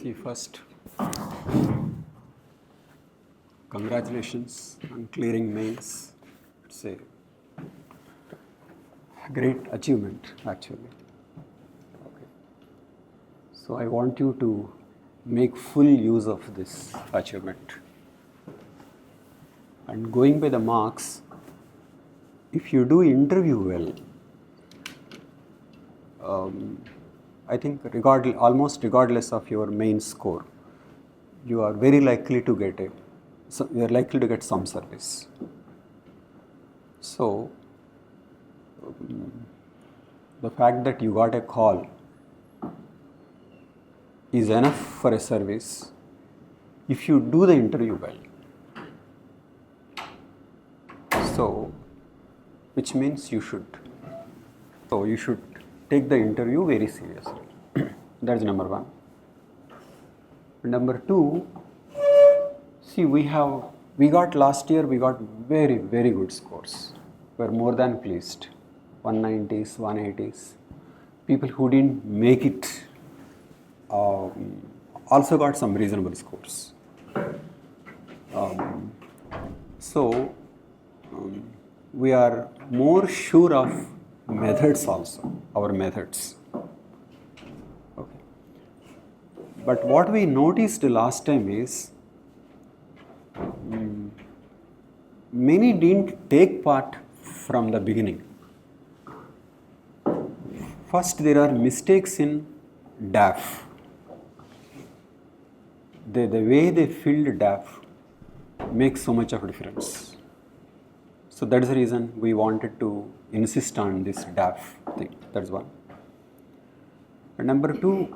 See, first, congratulations on clearing mains. It's a great achievement, actually. Okay. So I want you to make full use of this achievement. And going by the marks, if you do interview well, I think almost regardless of your main score, you are very likely to get some service. So the fact that you got a call is enough for a service if you do the interview well. So, which means you should take the interview very seriously. That's number one. Number two, see, last year we got very, very good scores. We're more than pleased. 190s, 180s. People who didn't make it also got some reasonable scores. We are more sure of methods also, our methods. Okay. But what we noticed last time is many didn't take part from the beginning. First, there are mistakes in DAF. The way they filled DAF makes so much of a difference. So that's the reason we wanted to insist on this DAF thing. That's one. And number two,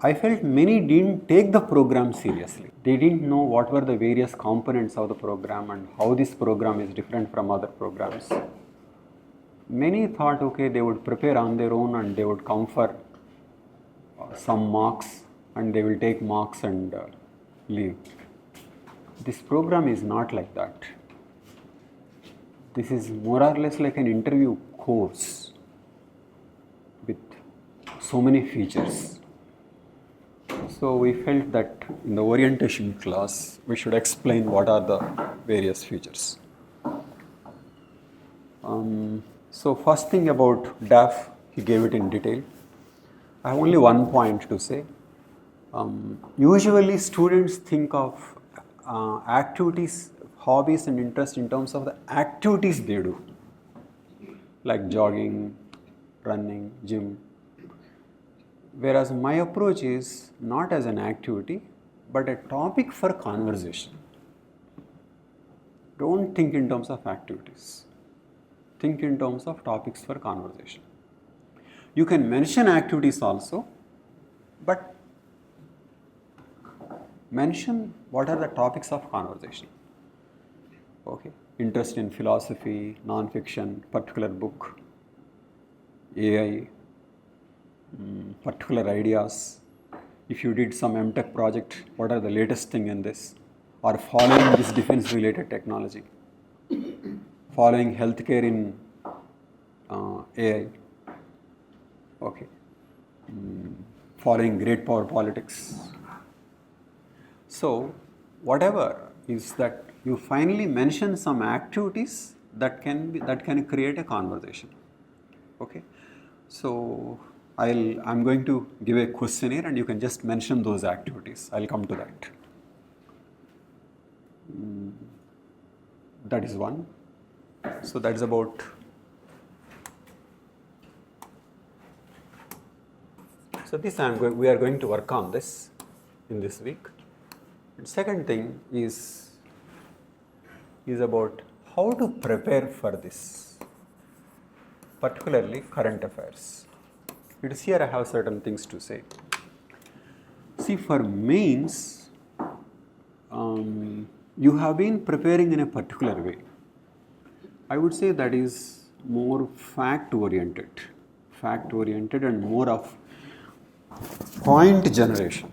I felt many didn't take the program seriously. They didn't know what were the various components of the program and how this program is different from other programs. Many thought, okay, they would prepare on their own and they would come for some marks and they will take marks and leave. This program is not like that. This is more or less like an interview course with so many features. So we felt that in the orientation class, we should explain what are the various features. So first thing about DAF, he gave it in detail. I have only one point to say. Usually students think of activities, hobbies and interests in terms of the activities they do, like jogging, running, gym. Whereas my approach is not as an activity, but a topic for conversation. Don't think in terms of activities. Think in terms of topics for conversation. You can mention activities also, but mention what are the topics of conversation. Okay, interest in philosophy, non-fiction, particular book, AI, particular ideas. If you did some MTech project, what are the latest thing in this? Or following this defense related technology, following healthcare in AI, okay, following great power politics. So whatever is that you finally mention some activities that can create a conversation. Okay, so I'm going to give a questionnaire and you can just mention those activities. I'll come to that. That is one. So that is about. So this we are going to work on this in this week. And second thing is about how to prepare for this, particularly current affairs. It is here I have certain things to say. See, for mains, you have been preparing in a particular way. I would say that is more fact-oriented and more of point generation.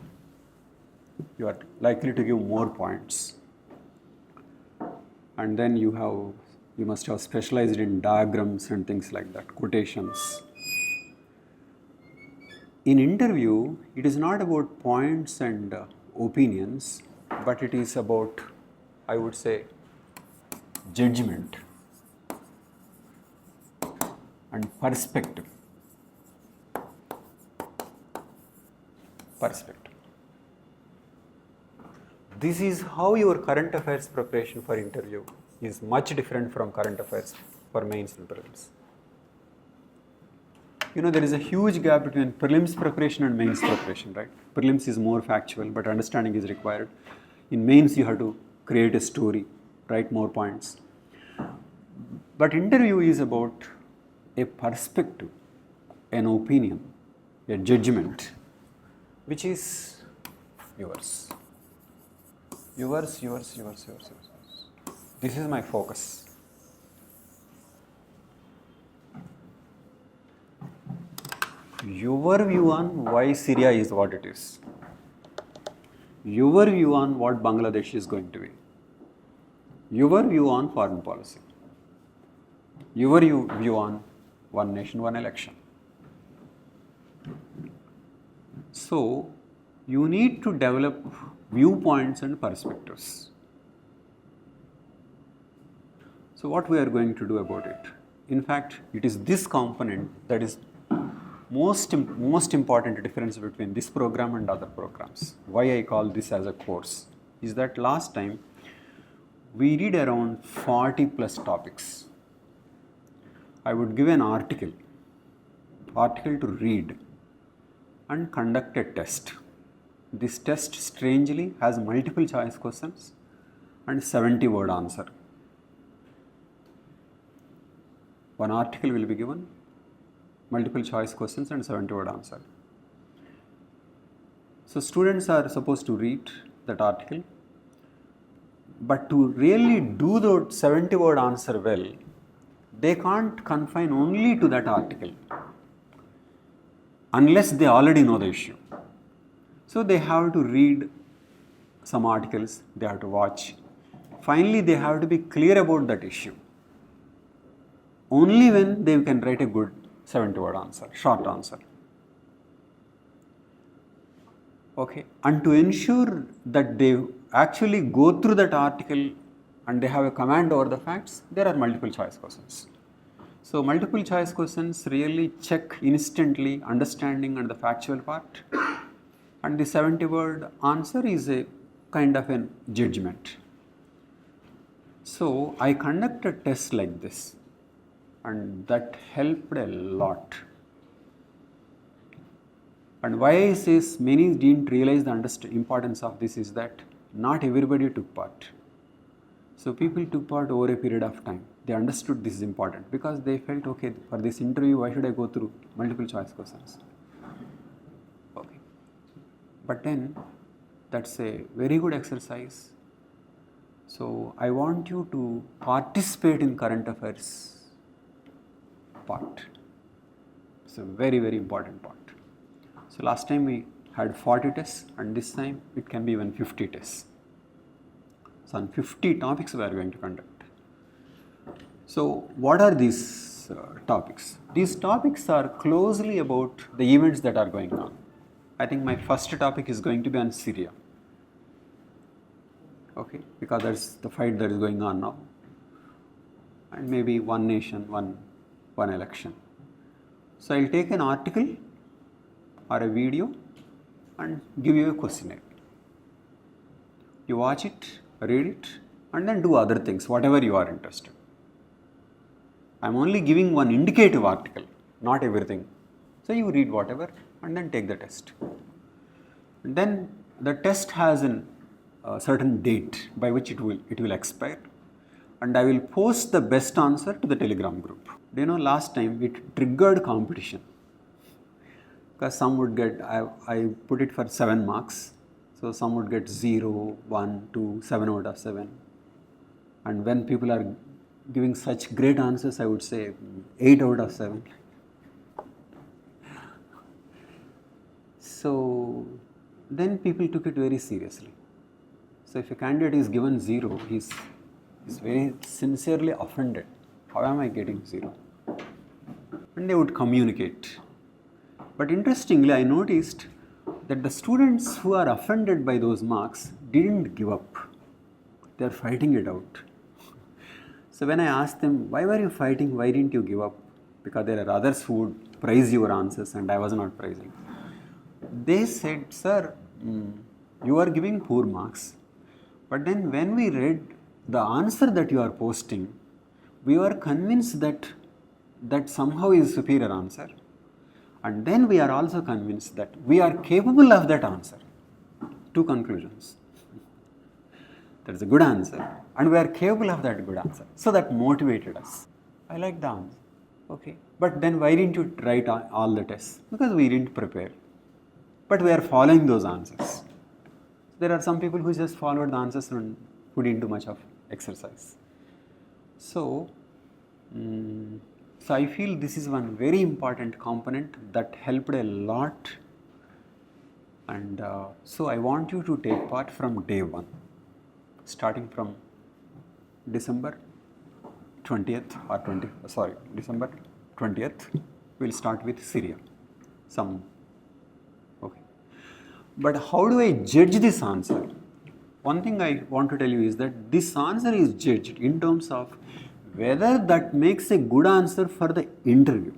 You are likely to give more points. And then you must have specialized in diagrams and things like that, quotations. in interview, it is not about points and opinions, but it is about, I would say, judgment and perspective. Perspective. This is how your current affairs preparation for interview is much different from current affairs for mains and prelims. You know, there is a huge gap between prelims preparation and mains preparation, right? Prelims is more factual, but understanding is required. In mains, you have to create a story, write more points. But interview is about a perspective, an opinion, a judgment, which is yours. Yours. This is my focus. Your view on why Syria is what it is. Your view on what Bangladesh is going to be. Your view on foreign policy. Your view on one nation, one election. So, you need to develop viewpoints and perspectives. So, what we are going to do about it? In fact, it is this component that is most important difference between this program and other programs. Why I call this as a course is that last time we did around 40 plus topics. I would give an article to read and conduct a test. This test strangely has multiple choice questions and 70-word answer. One article will be given, multiple choice questions and 70-word answer. So students are supposed to read that article, but to really do the 70-word answer well, they can't confine only to that article unless they already know the issue. So they have to read some articles, they have to watch. Finally, they have to be clear about that issue. Only when they can write a good 70-word answer, short answer. Okay, and to ensure that they actually go through that article and they have a command over the facts, there are multiple choice questions. So multiple choice questions really check instantly understanding and the factual part, and the 70-word answer is a kind of a judgment. So I conducted tests like this, and that helped a lot. And why I say many didn't realize the importance of this is that not everybody took part. So people took part over a period of time. They understood this is important because they felt, okay, for this interview, why should I go through multiple choice questions? Okay. But then that's a very good exercise. So I want you to participate in current affairs part. It's a very, very important part. So last time we had 40 tests and this time it can be even 50 tests. So on 50 topics we are going to conduct. So what are these topics? These topics are closely about the events that are going on. I think my first topic is going to be on Syria. Okay, because that's the fight that is going on now. And maybe one nation, one election. So I'll take an article or a video and give you a questionnaire. You watch it, read it, and then do other things, whatever you are interested. I'm only giving one indicative article, not everything. So you read whatever and then take the test. And then the test has a certain date by which it will expire, and I will post the best answer to the Telegram group. Do you know, last time it triggered competition because some would get, I put it for 7 marks. So some would get 0, 1, 2, 7 out of 7. And when people are giving such great answers, I would say 8 out of 7. So then people took it very seriously. So if a candidate is given 0, he's very sincerely offended. How am I getting 0? And they would communicate. But interestingly, I noticed that the students who are offended by those marks didn't give up. They are fighting it out. So when I asked them, why were you fighting? Why didn't you give up? Because there are others who would praise your answers and I was not praising. They said, sir, you are giving poor marks. But then when we read the answer that you are posting, we were convinced that somehow is superior answer. And then we are also convinced that we are capable of that answer. Two conclusions. That is a good answer and we are capable of that good answer. So that motivated us. I like the answer. Okay. But then why didn't you write all the tests? Because we didn't prepare. But we are following those answers. There are some people who just followed the answers and who didn't do much of exercise. So I feel this is one very important component that helped a lot, and so I want you to take part from day one, starting from December 20th or December 20th, we'll start with Syria. Okay. But how do I judge this answer? One thing I want to tell you is that this answer is judged in terms of whether that makes a good answer for the interview,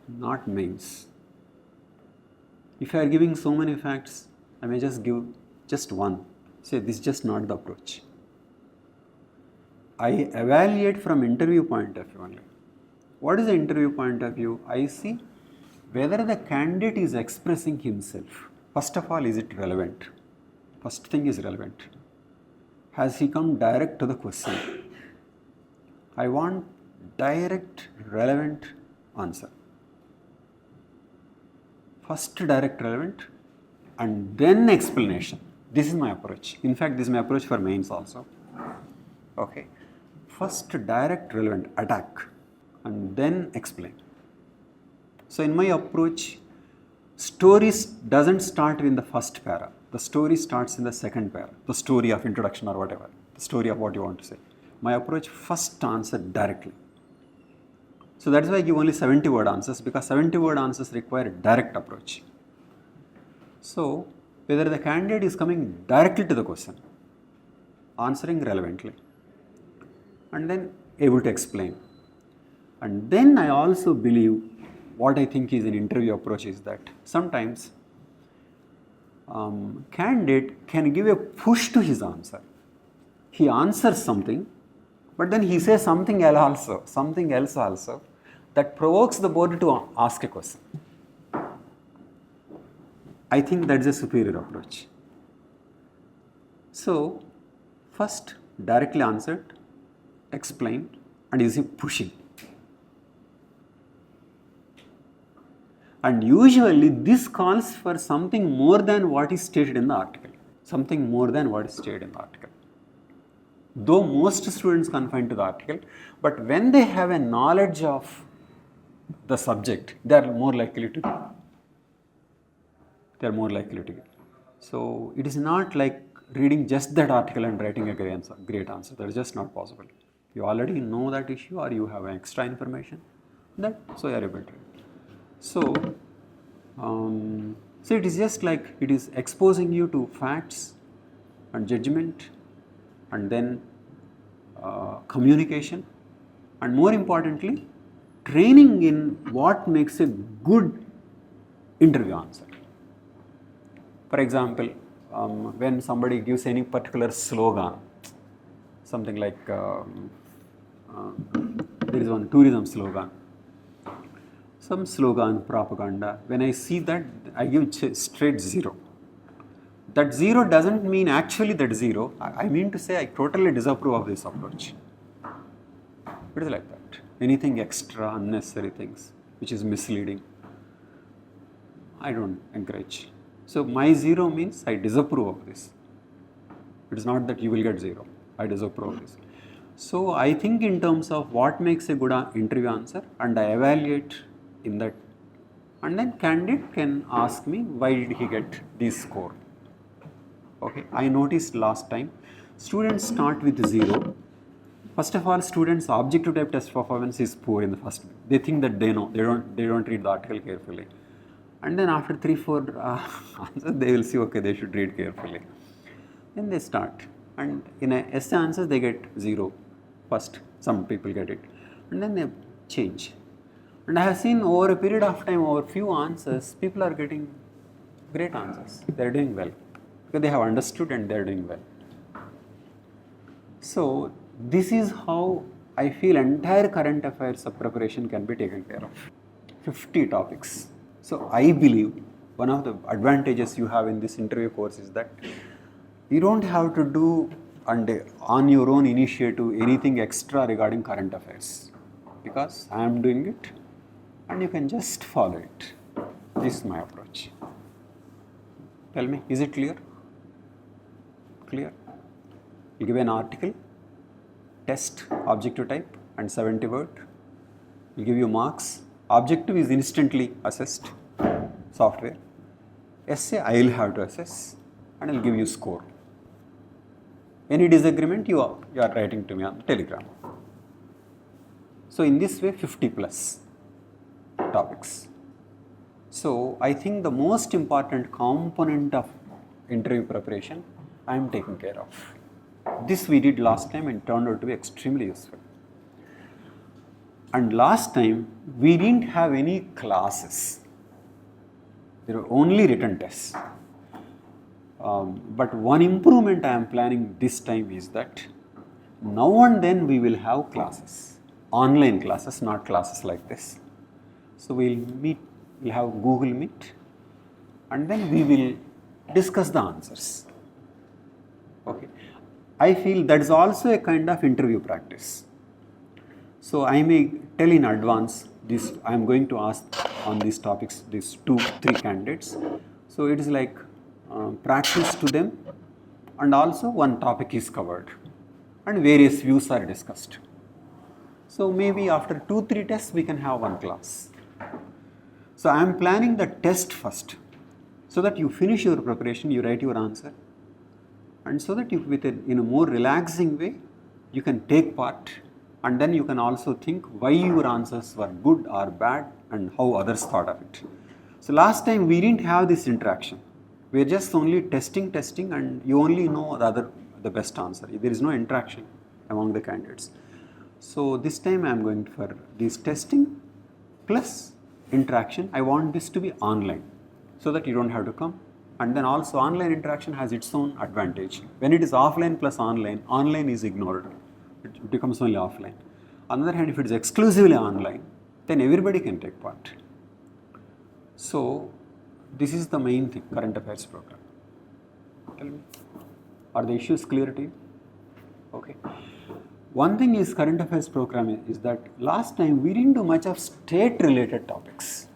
not mains. If I are giving so many facts, I may just give just one. Say this is just not the approach. I evaluate from interview point of view only. What is the interview point of view? I see whether the candidate is expressing himself. First of all, is it relevant? First thing is relevant. Has he come direct to the question? I want direct, relevant answer. First direct, relevant, and then explanation. This is my approach. In fact, this is my approach for mains also. Okay. First direct, relevant, attack, and then explain. So in my approach, stories doesn't start in the first para. The story starts in the second para. The story of introduction or whatever. The story of what you want to say. My approach, first answer directly. So that's why I give only 70-word answers, because 70-word answers require a direct approach. So whether the candidate is coming directly to the question, answering relevantly, and then able to explain. And then I also believe what I think is an interview approach is that sometimes candidate can give a push to his answer. He answers something, but then he says something else also that provokes the board to ask a question. I think that's a superior approach. So first directly answered, explained, and is he pushing? And usually this calls for something more than what is stated in the article. Something more than what is stated in the article. Though most students confine to the article, but when they have a knowledge of the subject, they are more likely to give. So it is not like reading just that article and writing a great answer. That is just not possible. You already know that issue or you have extra information, so you are able to read. So it is just like it is exposing you to facts and judgment, and then communication, and more importantly, training in what makes a good interview answer. For example, when somebody gives any particular slogan, something like there is one tourism slogan, some slogan, propaganda, when I see that, I give straight 0. That 0 doesn't mean actually that 0. I mean to say I totally disapprove of this approach. It is like that. Anything extra, unnecessary things, which is misleading, I don't encourage. So my 0 means I disapprove of this. It is not that you will get 0. I disapprove of this. So I think in terms of what makes a good interview answer, and I evaluate in that, and then candidate can ask me why did he get this score. Okay, I noticed last time students start with 0 First of all, students' objective type test performance is poor in the first. They think that they know. They don't read the article carefully. And then after 3-4 answers, they will see, okay, they should read carefully. Then they start. And in a essay answers, they get 0 first. Some people get it. And then they change. And I have seen over a period of time, over few answers, people are getting great answers. They are doing well. Because they have understood and they are doing well. So, this is how I feel entire current affairs of preparation can be taken care of. 50 topics. So, I believe one of the advantages you have in this interview course is that you don't have to do on your own initiative anything extra regarding current affairs, because I am doing it and you can just follow it. This is my approach. Tell me, is it clear? Clear? You give an article, test, objective type and 70 word. Will give you marks. Objective is instantly assessed, software. Essay I will have to assess and I will give you score. Any disagreement you are writing to me on Telegram. So in this way 50 plus topics. So I think the most important component of interview preparation I am taking care of. This we did last time and turned out to be extremely useful. And last time we didn't have any classes. There were only written tests. But one improvement I am planning this time is that now and then we will have classes. Online classes, not classes like this. So we'll have Google Meet and then we will discuss the answers. Okay. I feel that is also a kind of interview practice. So I may tell in advance this I am going to ask on these topics these 2-3 candidates. So it is like practice to them, and also one topic is covered and various views are discussed. So maybe after 2-3 tests we can have one class. So I am planning the test first, so that you finish your preparation, you write your answer, and so that you in a more relaxing way you can take part, and then you can also think why your answers were good or bad and how others thought of it. So last time we didn't have this interaction. We are just only testing and you only know the best answer. There is no interaction among the candidates. So this time I am going for this testing plus interaction. I want this to be online so that you don't have to come. And then also online interaction has its own advantage. When it is offline plus online, online is ignored. It becomes only offline. On the other hand, if it is exclusively online, then everybody can take part. So this is the main thing, current affairs program. Tell me, are the issues clear to you? Okay. One thing is current affairs program is that last time we didn't do much of state related topics.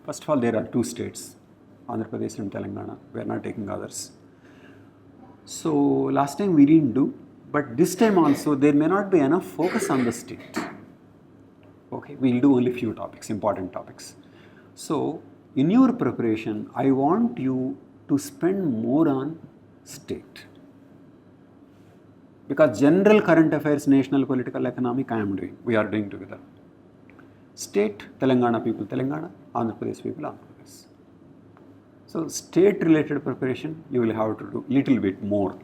First of all, there are 2 states, Andhra Pradesh and Telangana. We are not taking others. So last time we didn't do, but this time also there may not be enough focus on the state. Okay, we will do only few topics, important topics. So in your preparation, I want you to spend more on state. Because general current affairs, national, political, economic, we are doing together. State, Telangana people, Telangana, Andhra Pradesh people, Andhra Pradesh. So state related preparation, you will have to do little bit more.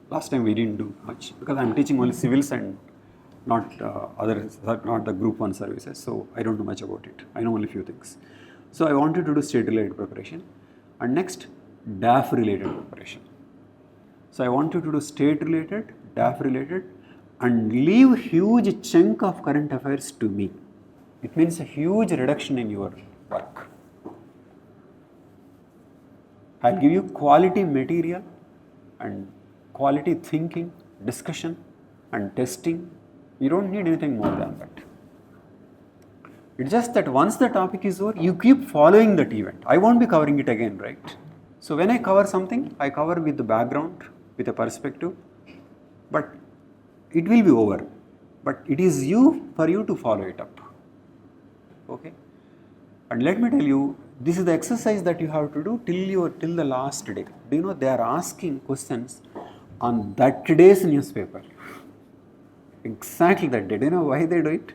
Last time we didn't do much because I am teaching only civils and not not the group 1 services. So I don't know much about it. I know only few things. So I wanted to do state related preparation, and next DAF related preparation. So I want you to do state related, DAF related, and leave huge chunk of current affairs to me. It means a huge reduction in your work. I'll give you quality material and quality thinking, discussion and testing. You don't need anything more than that. It's just that once the topic is over, you keep following that event. I won't be covering it again, right? So when I cover something, I cover with the background, with a perspective, but it will be over. But it is for you to follow it up. Okay? And let me tell you, this is the exercise that you have to do till the last day. Do you know they are asking questions on that day's newspaper? Exactly that day. Do you know why they do it?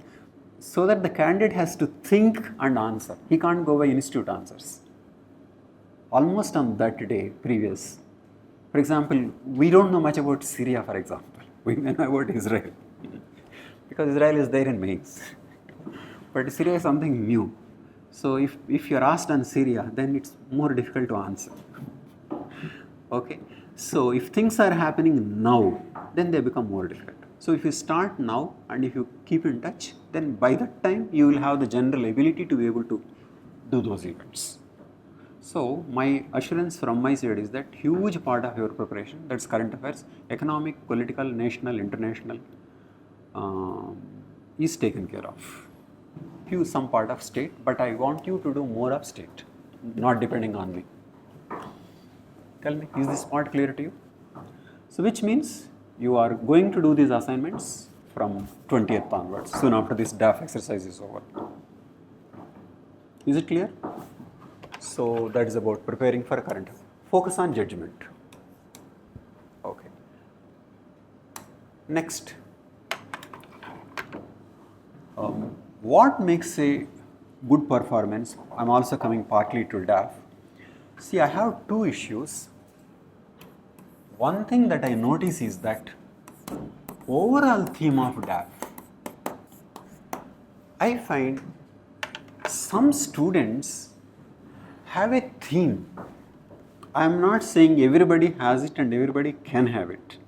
So that the candidate has to think and answer. He can't go by institute answers. Almost on that day, previous. For example, we don't know much about Syria, for example. We may know about Israel. Because Israel is there in mains. But Syria is something new. So if you're asked on Syria, then it's more difficult to answer. Okay. So if things are happening now, then they become more difficult. So if you start now and if you keep in touch, then by that time you will have the general ability to be able to do those events. So my assurance from my side is that huge part of your preparation, that's current affairs, economic, political, national, international, is taken care of. Some part of state, but I want you to do more of state, not depending on me. Tell me, is this part clear to you? So which means you are going to do these assignments from 20th onwards, soon after this DAF exercise is over. Is it clear? So that is about preparing for current affairs. Focus on judgment. Okay. Next. What makes a good performance? I'm also coming partly to DAF. See, I have two issues. One thing that I notice is that overall theme of DAF, I find some students have a theme. I am not saying everybody has it and everybody can have it.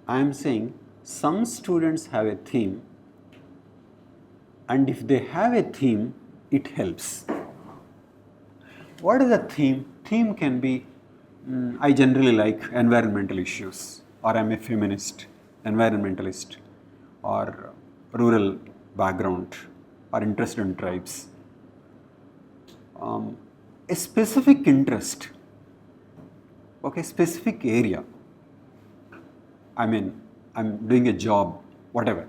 I am saying some students have a theme, and if they have a theme, it helps. What is a theme? Theme can be, I generally like environmental issues, or I'm a feminist, environmentalist, or rural background, or interested in tribes. A specific interest, okay, specific area. I mean, I'm doing a job, whatever.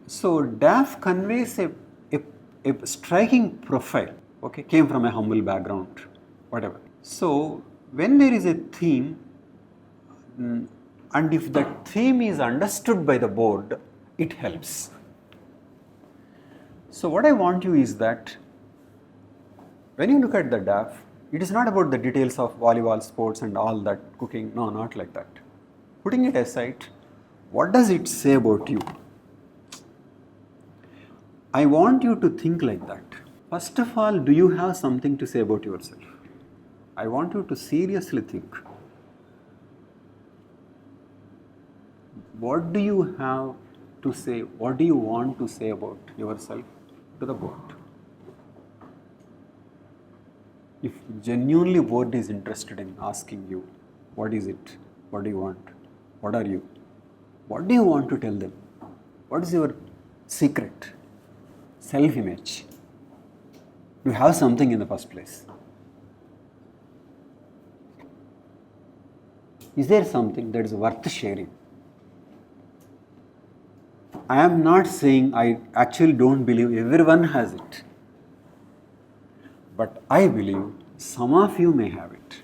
So DAF conveys a striking profile, okay, came from a humble background, whatever. So when there is a theme, and if that theme is understood by the board, it helps. So what I want you is that when you look at the DAF, it is not about the details of volleyball, sports and all that, cooking, no, not like that. Putting it aside, what does it say about you? I want you to think like that. First of all, do you have something to say about yourself? I want you to seriously think. What do you have to say? What do you want to say about yourself to the board? If genuinely board is interested in asking you, what is it? What do you want? What are you? What do you want to tell them? What is your secret? Self-image. You have something in the first place. Is there something that is worth sharing? I am not saying I actually don't believe everyone has it. But I believe some of you may have it.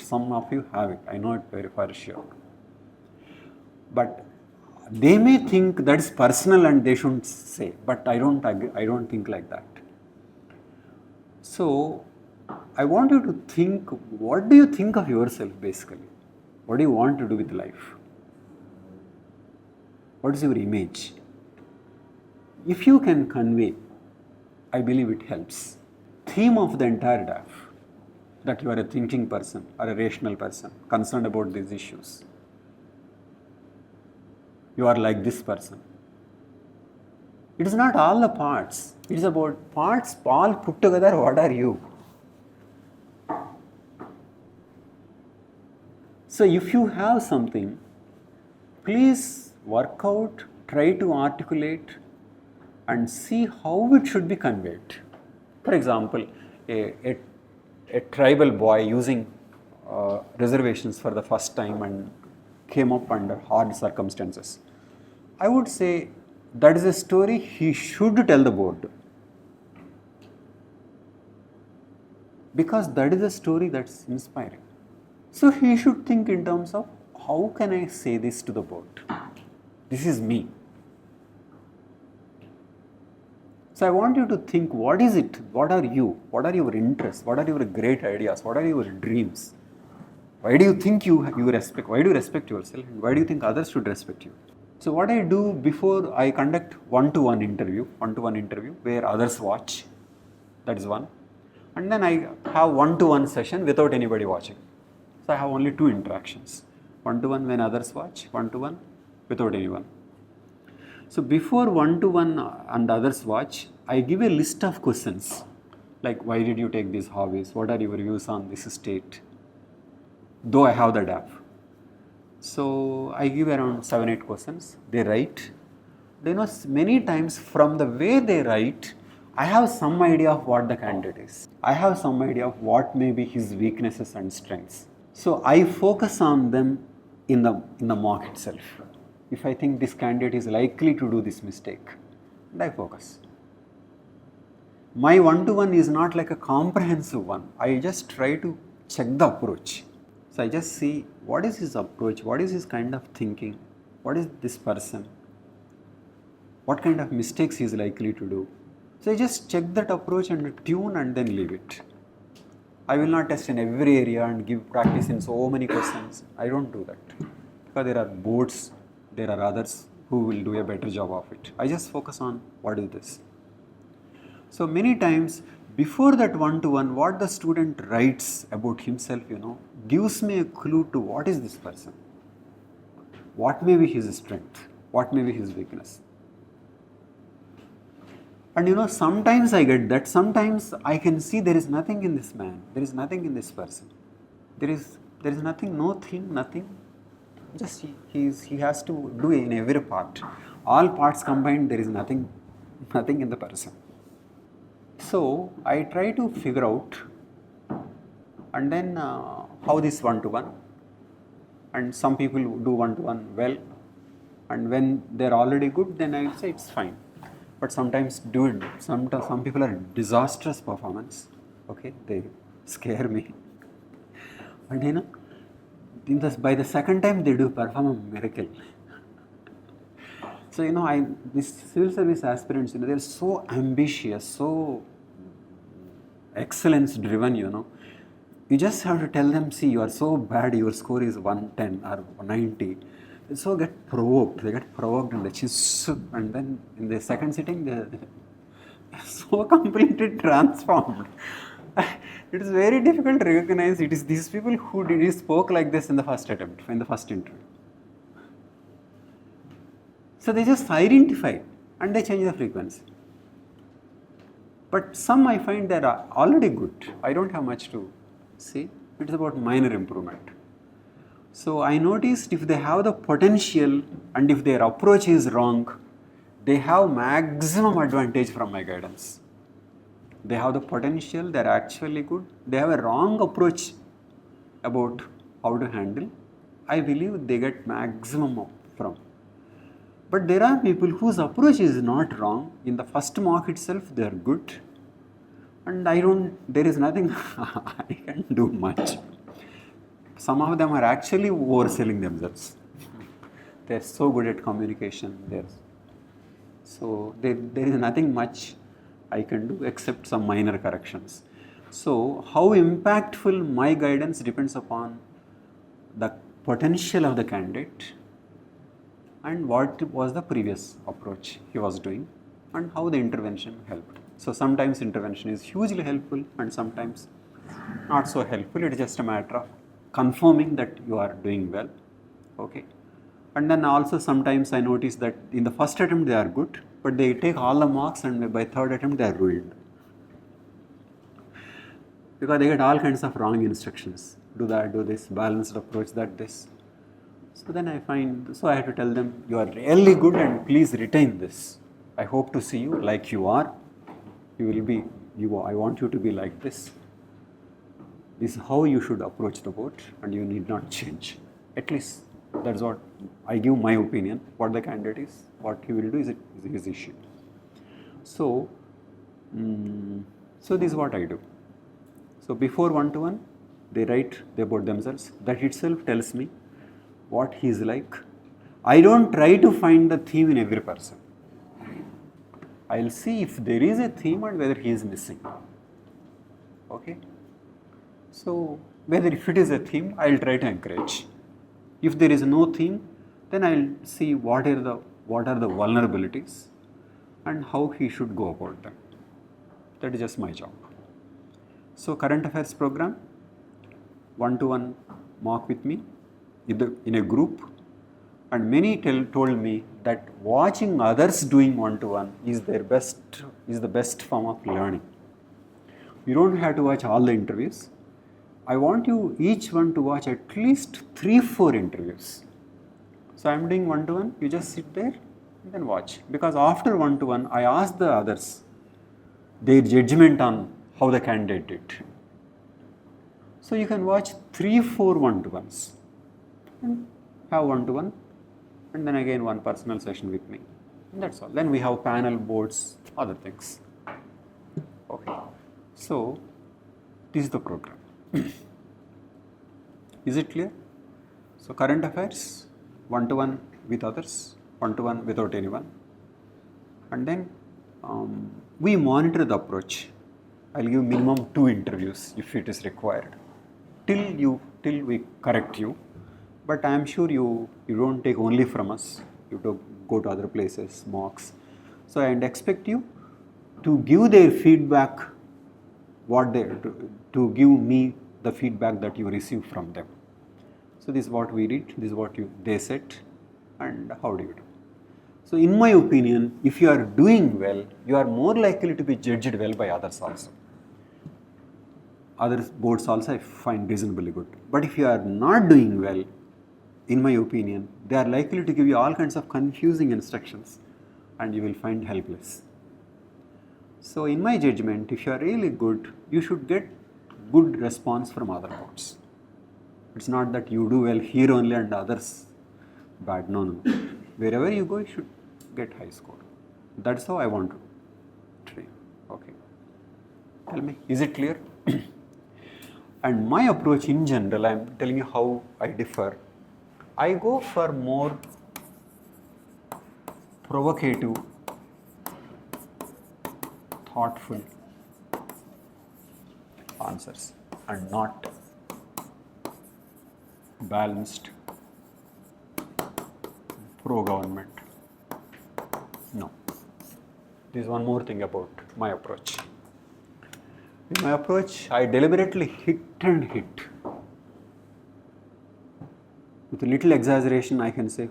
Some of you have it. I know it very for sure. But they may think that is personal and they shouldn't say. But I don't agree. I don't think like that. So I want you to think, what do you think of yourself basically? What do you want to do with life? What is your image? If you can convey, I believe it helps. Theme of the entire DAF, that you are a thinking person or a rational person, concerned about these issues. You are like this person. It is not all the parts. It is about parts all put together. What are you? So if you have something, please work out, try to articulate and see how it should be conveyed. For example, a tribal boy using reservations for the first time and came up under hard circumstances. I would say that is a story he should tell the board. Because that is a story that's inspiring. So he should think in terms of how can I say this to the board? This is me. So I want you to think, what is it? What are you? What are your interests? What are your great ideas? What are your dreams? Why do you think you respect? Why do you respect yourself? And why do you think others should respect you? So what I do before I conduct one-to-one interview where others watch, that is one. And then I have one-to-one session without anybody watching. So I have only 2 interactions. One-to-one when others watch, one-to-one without anyone. So before one-to-one and others watch, I give a list of questions like, why did you take these hobbies? What are your views on this state? Though I have that app. So I give around 7-8 questions. They write. Many times from the way they write, I have some idea of what the candidate is. I have some idea of what may be his weaknesses and strengths. So I focus on them in the mock itself. If I think this candidate is likely to do this mistake, and I focus. My one-to-one is not like a comprehensive one. I just try to check the approach. So I just see what is his approach, what is his kind of thinking, what is this person, what kind of mistakes he is likely to do. So I just check that approach and tune and then leave it. I will not test in every area and give practice in so many questions. I don't do that. Because there are boards, there are others who will do a better job of it. I just focus on what is this. So many times before that one-to-one, what the student writes about himself, gives me a clue to what is this person. What may be his strength, what may be his weakness. And sometimes I get that, sometimes I can see there is nothing in this man, there is nothing in this person. There is nothing, nothing. Just he has to do in every part. All parts combined, there is nothing in the person. So I try to figure out, and then how this one-to-one. And some people do one-to-one well, and when they are already good, then I will say it's fine. But sometimes some people are disastrous performance. Okay, they scare me. And by the second time they do perform a miracle. So these civil service aspirants, they're so ambitious, so excellence driven. You just have to tell them, see, you are so bad, your score is 110 or 90. So they get provoked and and then in the second sitting they're so completely transformed. It is very difficult to recognize it is these people who spoke like this in the first attempt, in the first interview. So they just identify and they change the frequency. But some I find that are already good. I don't have much to say. It is about minor improvement. So I noticed if they have the potential and if their approach is wrong, they have maximum advantage from my guidance. They have the potential, they are actually good. They have a wrong approach about how to handle. I believe they get maximum from. But there are people whose approach is not wrong. In the first mock itself, they are good. And there is nothing I can do much. Some of them are actually overselling themselves. They are so good at communication. So there is nothing much I can do except some minor corrections. So how impactful my guidance depends upon the potential of the candidate and what was the previous approach he was doing and how the intervention helped. So sometimes intervention is hugely helpful and sometimes not so helpful. It is just a matter of confirming that you are doing well. Okay. And then also sometimes I notice that in the first attempt they are good, but they take all the marks and by third attempt they are ruined. Because they get all kinds of wrong instructions. Do that, do this, balanced approach, this. So then I have to tell them, you are really good and please retain this. I hope to see you like you are. I want you to be like this. This is how you should approach the board and you need not change. At least that's what I give my opinion. What the candidate is, what he will do is his issue. So this is what I do. So before one-to-one, they write about themselves. That itself tells me what he is like. I don't try to find the theme in every person. I'll see if there is a theme and whether he is missing. Okay? So, whether if it is a theme, I'll try to encourage. If there is no theme, then I'll see what are the vulnerabilities and how he should go about them. That is just my job. So, current affairs program, 1-to-1 mock with me in a group, and many told me that watching others doing 1-to-1 is the best form of learning. You don't have to watch all the interviews. I want you each one to watch at least 3-4 interviews. So I am doing 1-to-1, you just sit there and then watch. Because after 1-to-1, I ask the others their judgment on how the candidate did. So you can watch 3-4 1-to-1s and have 1-to-1 and then again one personal session with me. And that's all. Then we have panel, boards, other things. Okay. So this is the program. Is it clear? So current affairs, 1-to-1 with others, 1-to-1 without anyone. And then we monitor the approach. I'll give minimum 2 interviews if it is required till we correct you. But I am sure you don't take only from us. You have to go to other places, mocks. So I expect you to give their feedback, to give me the feedback that you receive from them. So this is what we did, this is what they said, and how do you do. So in my opinion, if you are doing well, you are more likely to be judged well by others also. Other boards also I find reasonably good. But if you are not doing well, in my opinion, they are likely to give you all kinds of confusing instructions and you will find helpless. So in my judgment, if you are really good, you should get good response from other boards. It's not that you do well here only and others bad. No. Wherever you go, you should get high score. That's how I want to train. Okay. Tell me, is it clear? And my approach in general, I am telling you how I differ. I go for more provocative, thoughtful answers and not balanced pro-government. No. There is one more thing about my approach. In my approach, I deliberately hit and hit. With a little exaggeration, I can say,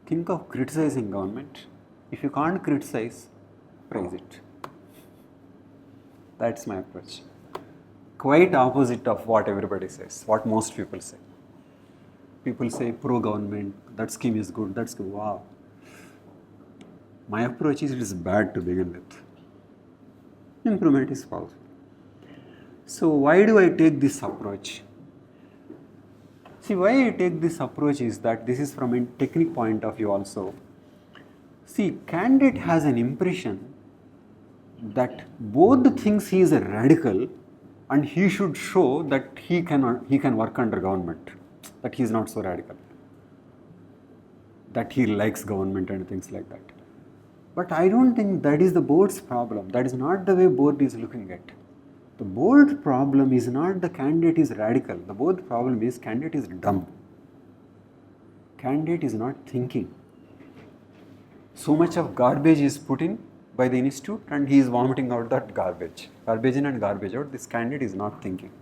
think of criticizing government. If you can't criticize, praise it. That's my approach. Quite opposite of what everybody says, what most people say. People say pro-government, that scheme is good, that's good, wow. My approach is it is bad to begin with. Improvement is possible. So why do I take this approach? See, why I take this approach is that this is from a technique point of view also. See, candidate has an impression that both thinks he is a radical and he should show that he can work under government, that he is not so radical, that he likes government and things like that. But I don't think that is the board's problem. That is not the way board is looking at. The board problem is not the candidate is radical. The board problem is candidate is dumb. Candidate is not thinking. So much of garbage is put in by the institute and he is vomiting out that garbage. Garbage in and garbage out. This candidate is not thinking.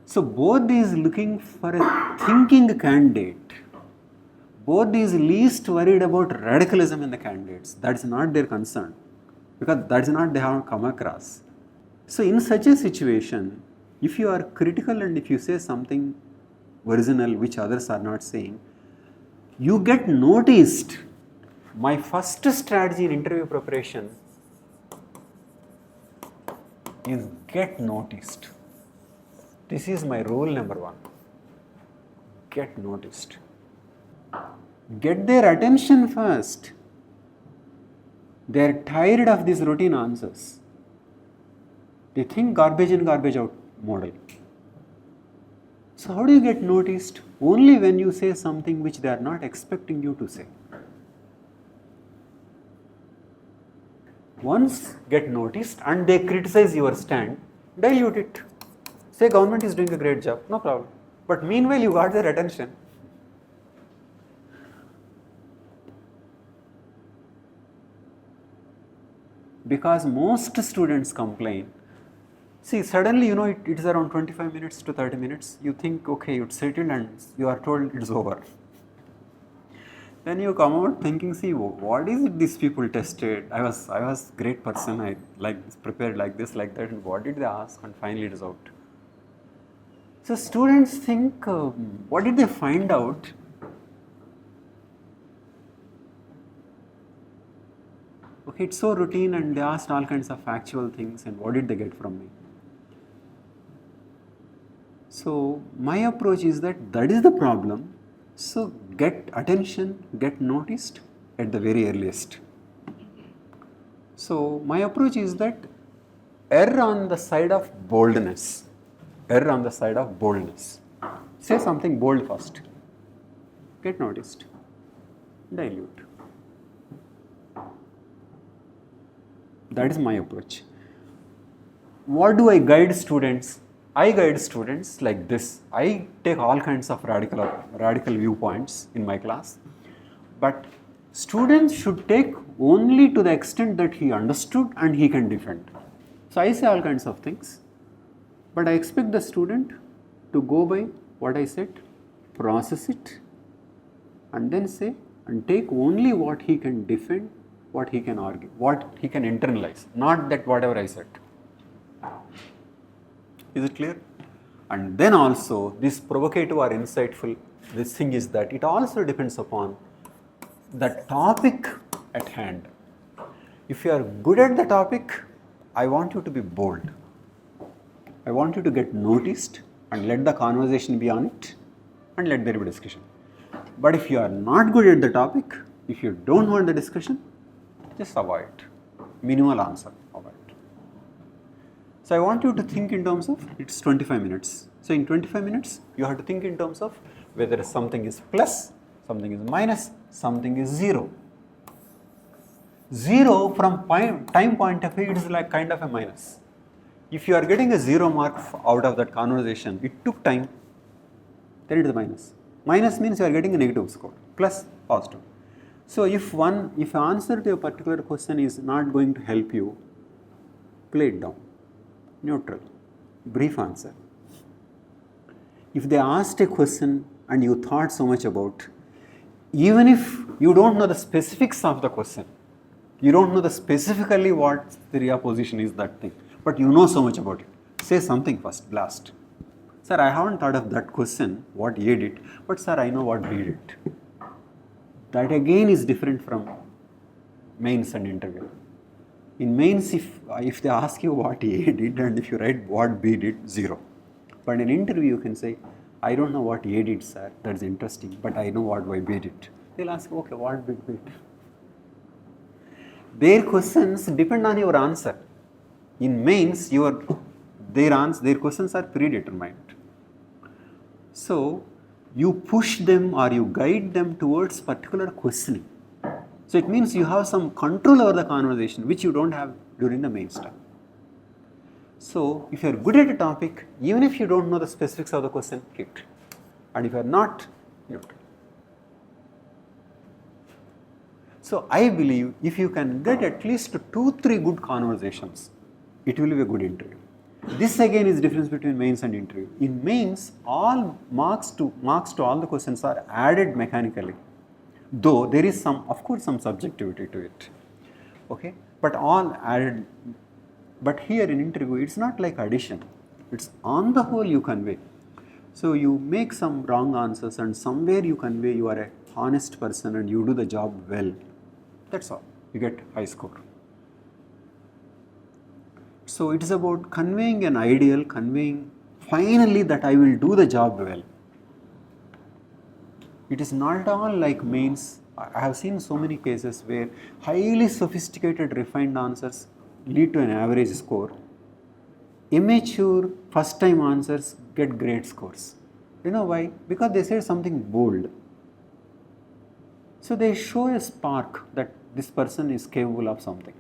So board is looking for a thinking candidate. Board is least worried about radicalism in the candidates. That is not their concern. Because that is not they have come across. So in such a situation, if you are critical and if you say something original which others are not saying, you get noticed. My first strategy in interview preparation is get noticed. This is my rule number 1. Get noticed. Get their attention first. They are tired of these routine answers. They think garbage in, garbage out model. So how do you get noticed? Only when you say something which they are not expecting you to say. Once get noticed and they criticize your stand, dilute it. Say government is doing a great job, no problem. But meanwhile you got their attention. Because most students complain. See, suddenly it is around 25 minutes to 30 minutes. You think, okay, it's settled and you are told it's over. Then you come out thinking, see, what is it these people tested? I was great person, I prepared like this, like that, and what did they ask? And finally it is out. So students think, what did they find out? Okay, it's so routine and they asked all kinds of factual things and what did they get from me? So my approach is that is the problem. So get attention, get noticed at the very earliest. So my approach is that err on the side of boldness. Err on the side of boldness. Say something bold first. Get noticed. Dilute. That is my approach. What do I guide students? I guide students like this. I take all kinds of radical viewpoints in my class, but students should take only to the extent that he understood and he can defend. So I say all kinds of things, but I expect the student to go by what I said, process it, and then say and take only what he can defend, what he can argue, what he can internalize, not that whatever I said. Is it clear? And then also this provocative or insightful, this thing is that it also depends upon the topic at hand. If you are good at the topic, I want you to be bold. I want you to get noticed and let the conversation be on it and let there be discussion. But if you are not good at the topic, if you don't want the discussion, just avoid. Minimal answer, avoid. So I want you to think in terms of, it's 25 minutes. So in 25 minutes, you have to think in terms of whether something is plus, something is minus, something is zero. Zero from time point of view, it is like kind of a minus. If you are getting a 0 mark out of that conversation, it took time, then it is a minus. Minus means you are getting a negative score, plus positive. So if answer to a particular question is not going to help you, play it down. Neutral, brief answer. If they asked a question and you thought so much about, even if you don't know the specifics of the question, you don't know specifically what the Riya position is, that thing, but you know so much about it, say something first, blast. Sir, I haven't thought of that question, what A did, but sir, I know what B did. That again is different from mains and interview. In mains, if they ask you what A did and if you write what B did, 0. But in interview, you can say, I don't know what A did, sir, that's interesting, but I know what B did. They'll ask, okay, what B did? Their questions depend on your answer. In mains, their questions are predetermined. So, you push them or you guide them towards particular questioning. So it means you have some control over the conversation which you don't have during the main time. So if you are good at a topic, even if you don't know the specifics of the question, hit. And if you are not, neutral. So I believe if you can get at least 2-3 good conversations, it will be a good interview. This again is the difference between mains and interview. In mains, all marks to all the questions are added mechanically. Though there is of course some subjectivity to it, okay, but all added. But here in interview, it's not like addition, it's on the whole you convey. So you make some wrong answers and somewhere you convey you are a honest person and you do the job well. That's all, you get high score. So it is about conveying an ideal, conveying finally that I will do the job well. It is not at all like mains. I have seen so many cases where highly sophisticated, refined answers lead to an average score. Immature, first time answers get great scores. You know why? Because they said something bold. So they show a spark that this person is capable of something.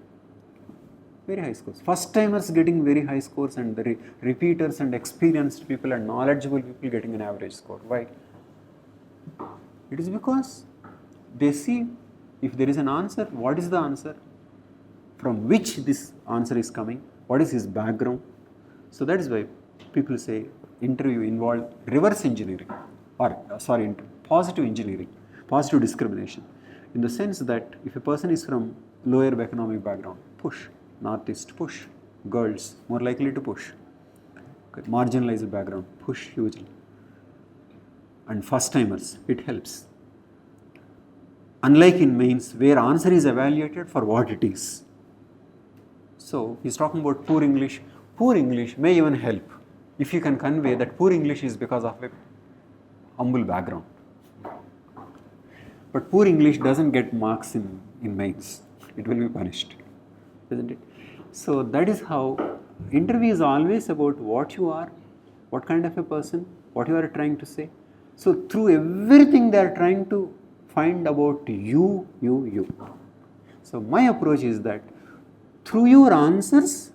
Very high scores. First timers getting very high scores, and the repeaters and experienced people and knowledgeable people getting an average score. Why? It is because they see if there is an answer, what is the answer, from which this answer is coming, what is his background. So that is why people say interview involved reverse engineering, or positive engineering, positive discrimination, in the sense that if a person is from lower economic background, push. Northeast, push. Girls, more likely to push. Okay. Marginalized background, push hugely. And first timers, it helps. Unlike in mains, where answer is evaluated for what it is. So he's talking about poor English. Poor English may even help if you can convey that poor English is because of a humble background. But poor English doesn't get marks in mains. It will be punished, isn't it? So that is how interview is always about what you are, what kind of a person, what you are trying to say. So through everything they are trying to find about you. So my approach is that through your answers,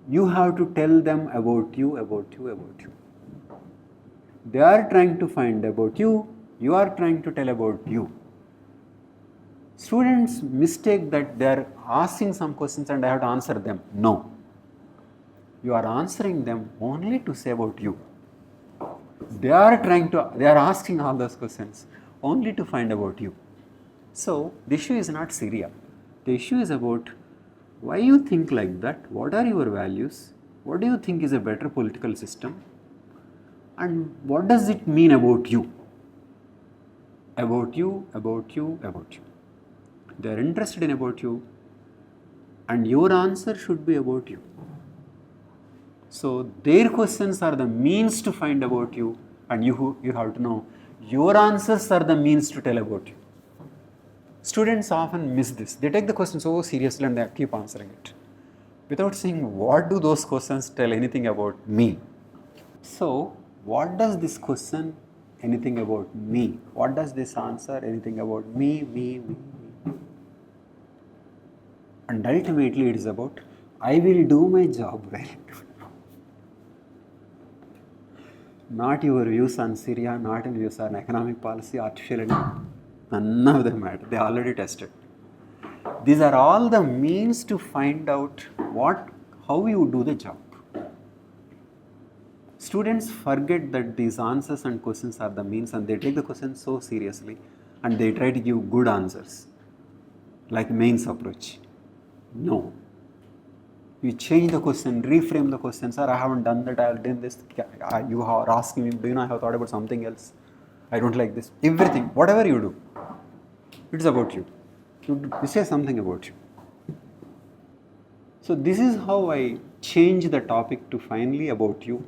you have to tell them about you. They are trying to find about you, you are trying to tell about you. Students mistake that they are asking some questions and I have to answer them. No. You are answering them only to say about you. They are asking all those questions only to find about you. So the issue is not Syria. The issue is about why you think like that, what are your values, what do you think is a better political system, and what does it mean about you? About you. They are interested in about you, and your answer should be about you. So their questions are the means to find about you, and you have to know your answers are the means to tell about you. Students often miss this. They take the question so seriously and they keep answering it without saying what do those questions tell anything about me. So what does this question anything about me? What does this answer anything about me? And ultimately it is about I will do my job well. Not your views on Syria, not your views on economic policy, artificial intelligence. None of them matter. They already tested. These are all the means to find out how you do the job. Students forget that these answers and questions are the means, and they take the question so seriously and they try to give good answers like mains approach. No. You change the question, reframe the question. Sir, I haven't done that, I have done this. You are asking me, do you know I have thought about something else? I don't like this. Everything, whatever you do, it's about you. You say something about you. So this is how I change the topic to finally about you.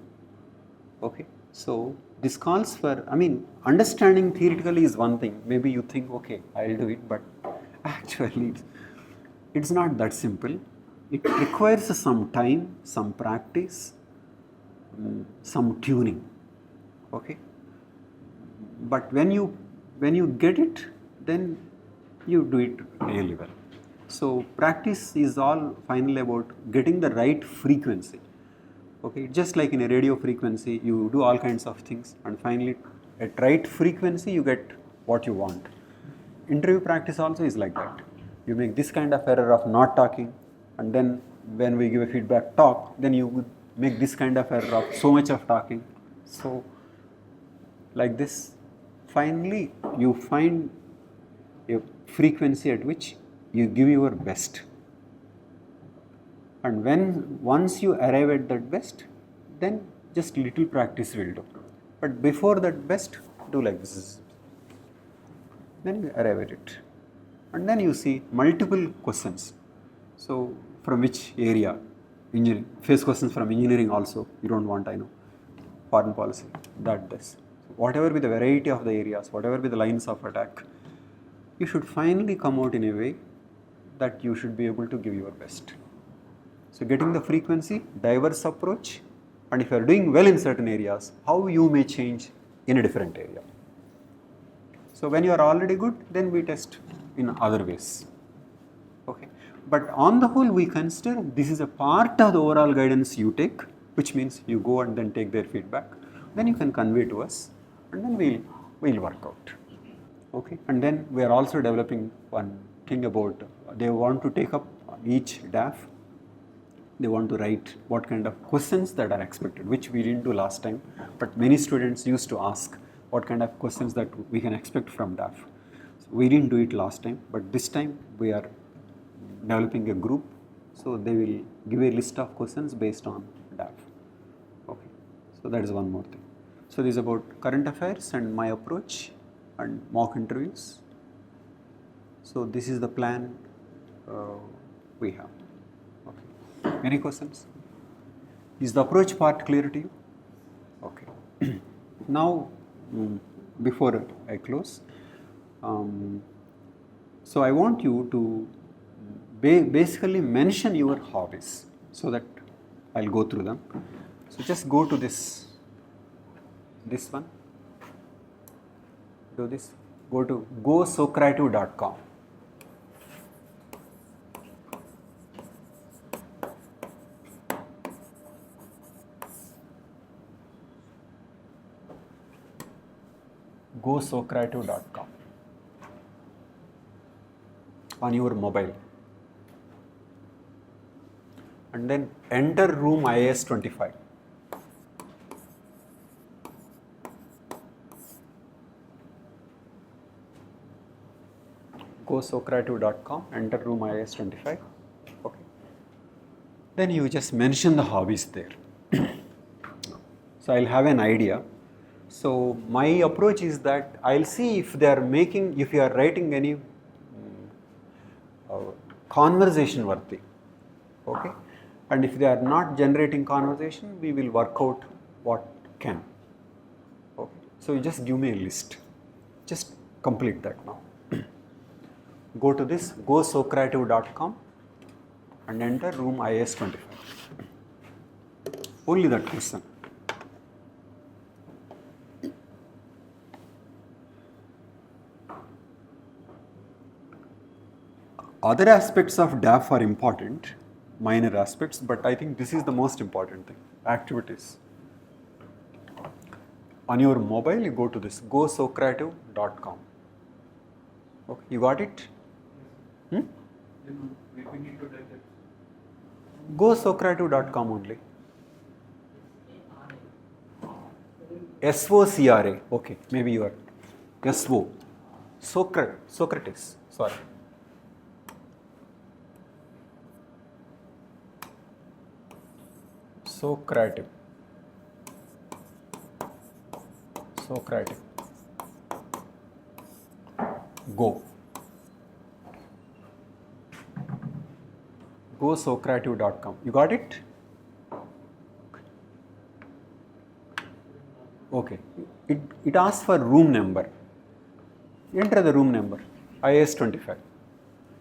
Okay. So this calls for, understanding theoretically is one thing. Maybe you think, okay, I'll do it, but actually it's not that simple. It requires some time, some practice, some tuning. Okay. But when you get it, then you do it really well. So practice is all finally about getting the right frequency. Okay, just like in a radio frequency, you do all kinds of things, and finally at right frequency you get what you want. Interview practice also is like that. You make this kind of error of not talking, and then when we give a feedback, talk, then you would make this kind of error of so much of talking. So like this, finally you find a frequency at which you give your best. And once you arrive at that best, then just little practice will do. But before that best, do like this. Then you arrive at it. And then you see multiple questions. So from which area? Engineering. Face questions from engineering also. You don't want, I know. Foreign policy. That does. Whatever be the variety of the areas, whatever be the lines of attack, you should finally come out in a way that you should be able to give your best. So getting the frequency, diverse approach, and if you are doing well in certain areas, how you may change in a different area. So when you are already good, then we test in other ways. Okay. But on the whole, we consider this is a part of the overall guidance you take, which means you go and then take their feedback. Then you can convey to us, and then we'll work out. Okay. And then we are also developing one thing about they want to take up each DAF. They want to write what kind of questions that are expected, which we didn't do last time, but many students used to ask what kind of questions that we can expect from DAF. So we didn't do it last time, but this time we are developing a group, so they will give a list of questions based on DAF. Okay, so that is one more thing. So this is about current affairs and my approach and mock interviews. So this is the plan we have. Okay. Any questions? Is the approach part clear to you? Okay. Now, before I close, so I want you to basically mention your hobbies so that I'll go through them. So just go to this one, do this, go to gosocrative.com. gosocrative.com on your mobile, and then enter room IAS 25. gosocrative.com, enter room IAS 25. Okay. Then you just mention the hobbies there. So I'll have an idea. So my approach is that I'll see if they are making, if you are writing any conversation worthy, okay, and if they are not generating conversation, we will work out what can. Okay, so you just give me a list, just complete that now. Go to this gosocrative.com and enter room IAS 25. Only that question. Other aspects of DAF are important, minor aspects, but I think this is the most important thing, activities. On your mobile, you go to this gosocrative.com. Okay, you got it? Gosocrative.com only. SOCRA, okay, maybe you are SO, Socrates, sorry. Socrative. Go. Gosocrative.com. You got it? Okay. It asks for room number. Enter the room number, IAS 25.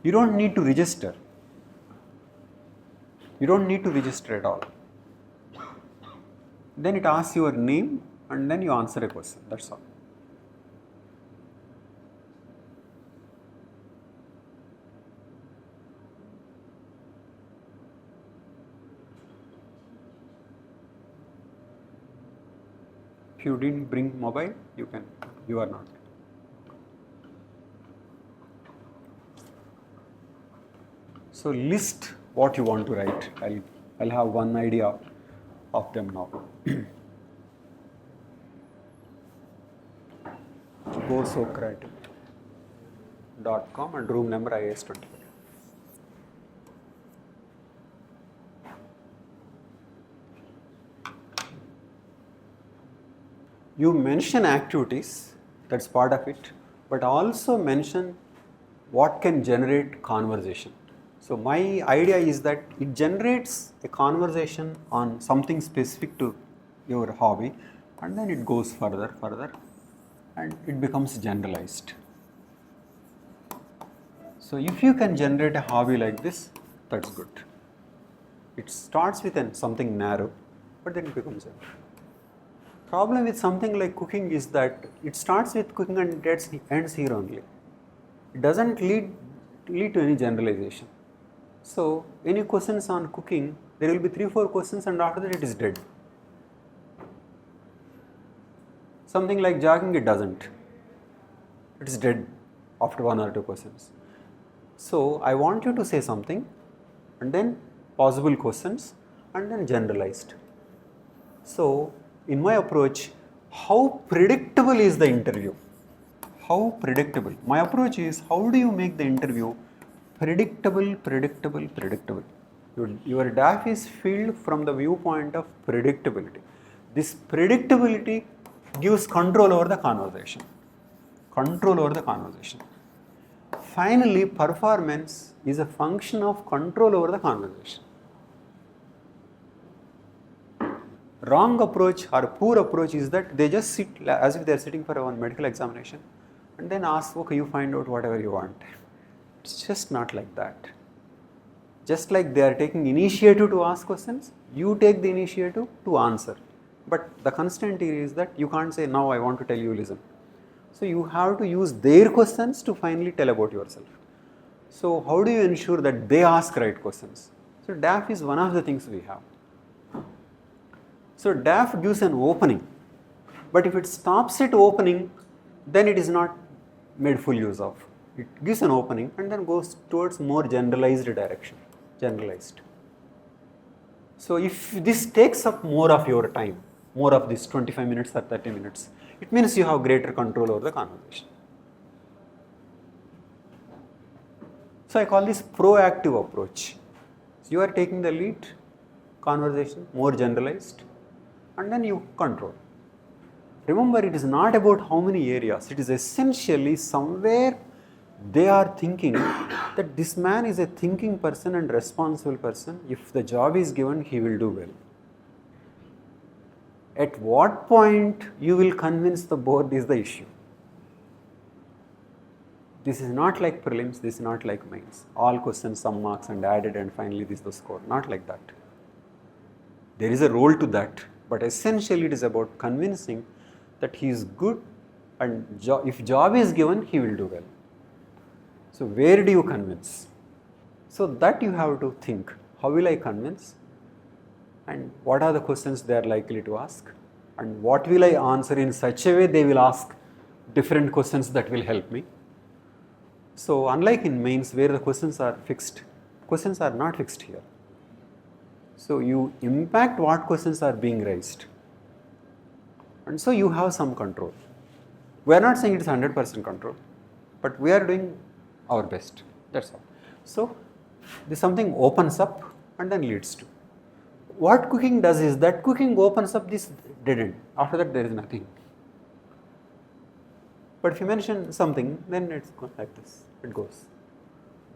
You don't need to register. You don't need to register at all. Then it asks your name and then you answer a question, that's all. If you didn't bring mobile, you are not. So list what you want to write. I'll have one idea of them now. gosocrative.com and room number IAS 25. You mention activities, that's part of it, but also mention what can generate conversation. So my idea is that it generates a conversation on something specific to your hobby, and then it goes further, and it becomes generalized. So if you can generate a hobby like this, that's good. It starts with something narrow, but then it becomes a... Problem with something like cooking is that it starts with cooking and it ends here only. It doesn't lead to any generalization. So any questions on cooking, there will be 3-4 questions and after that it is dead. Something like jogging, it doesn't. It is dead after 1 or 2 questions. So I want you to say something and then possible questions and then generalized. So in my approach, how predictable is the interview? How predictable? My approach is, how do you make the interview predictable? Your DAF is filled from the viewpoint of predictability. This predictability gives control over the conversation. Finally, performance is a function of control over the conversation. Wrong approach or poor approach is that they just sit as if they are sitting for a medical examination and then ask, okay, you find out whatever you want. It's just not like that. Just like they are taking initiative to ask questions, you take the initiative to answer. But the constraint here is that you can't say, now I want to tell you, listen. So you have to use their questions to finally tell about yourself. So how do you ensure that they ask right questions? So DAF is one of the things we have. So DAF gives an opening, but if it stops at opening, then it is not made full use of. It gives an opening and then goes towards more generalized direction, So if this takes up more of your time, more of this 25 minutes or 30 minutes, it means you have greater control over the conversation. So I call this proactive approach. So you are taking the lead, conversation, more generalized, and then you control. Remember, it is not about how many areas, it is essentially somewhere they are thinking that this man is a thinking person and responsible person. If the job is given, he will do well. At what point you will convince the board is the issue. This is not like prelims, this is not like mains. All questions, some marks and added and finally this is the score. Not like that. There is a role to that, but essentially it is about convincing that he is good and if job is given, he will do well. So where do you convince? So that you have to think, how will I convince? And what are the questions they are likely to ask? And what will I answer in such a way they will ask different questions that will help me? So unlike in mains where the questions are fixed, questions are not fixed here. So you impact what questions are being raised. And so you have some control. We are not saying it is 100% control, but we are doing our best. That's all. So this something opens up and then leads to. What cooking does is that cooking opens up this dead end. After that there is nothing. But if you mention something, then it's like this, it goes.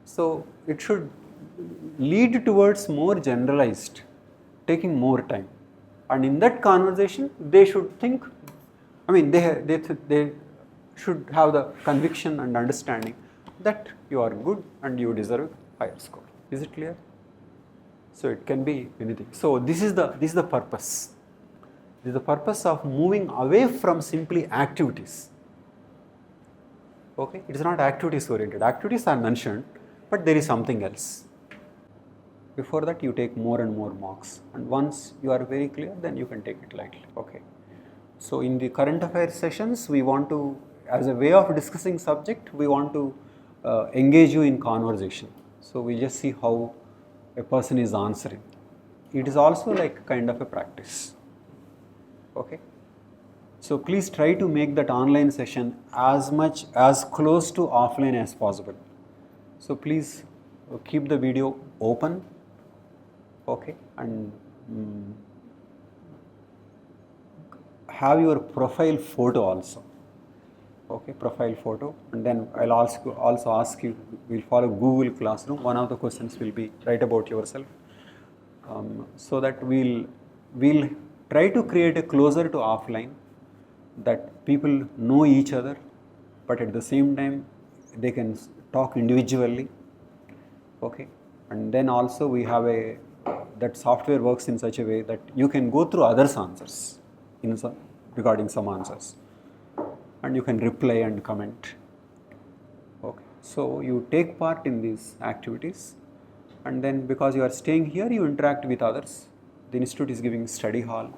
So it should lead towards more generalized, taking more time. And in that conversation, they should think, they should have the conviction and understanding that you are good and you deserve a higher score. Is it clear? So it can be anything. So this is the purpose. This is the purpose of moving away from simply activities. Okay, it is not activities oriented. Activities are mentioned, but there is something else. Before that, you take more and more marks, and once you are very clear, then you can take it lightly. Okay. So in the current affairs sessions, we want to, as a way of discussing subject, we want to engage you in conversation. So we just see how a person is answering. It is also like kind of a practice. Okay. So please try to make that online session as close to offline as possible. So please keep the video open, okay, and have your profile photo also, okay, profile photo, and then I'll also ask you, we'll follow Google Classroom. One of the questions will be write about yourself, so that we'll try to create a closer to offline, that people know each other, but at the same time they can talk individually, okay. And then also we have that software works in such a way that you can go through others' answers regarding some answers, and you can reply and comment. Okay, so you take part in these activities, and then because you are staying here, you interact with others. The institute is giving study hall,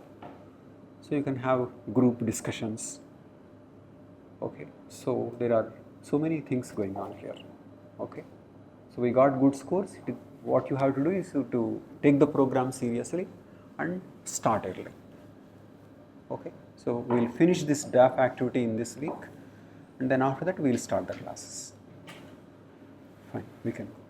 so you can have group discussions. Okay, so there are so many things going on here. Okay, so we got good scores. What you have to do is to take the program seriously and start early. Okay, so we will finish this DAF activity in this week, and then after that we will start the classes. Fine, we can go.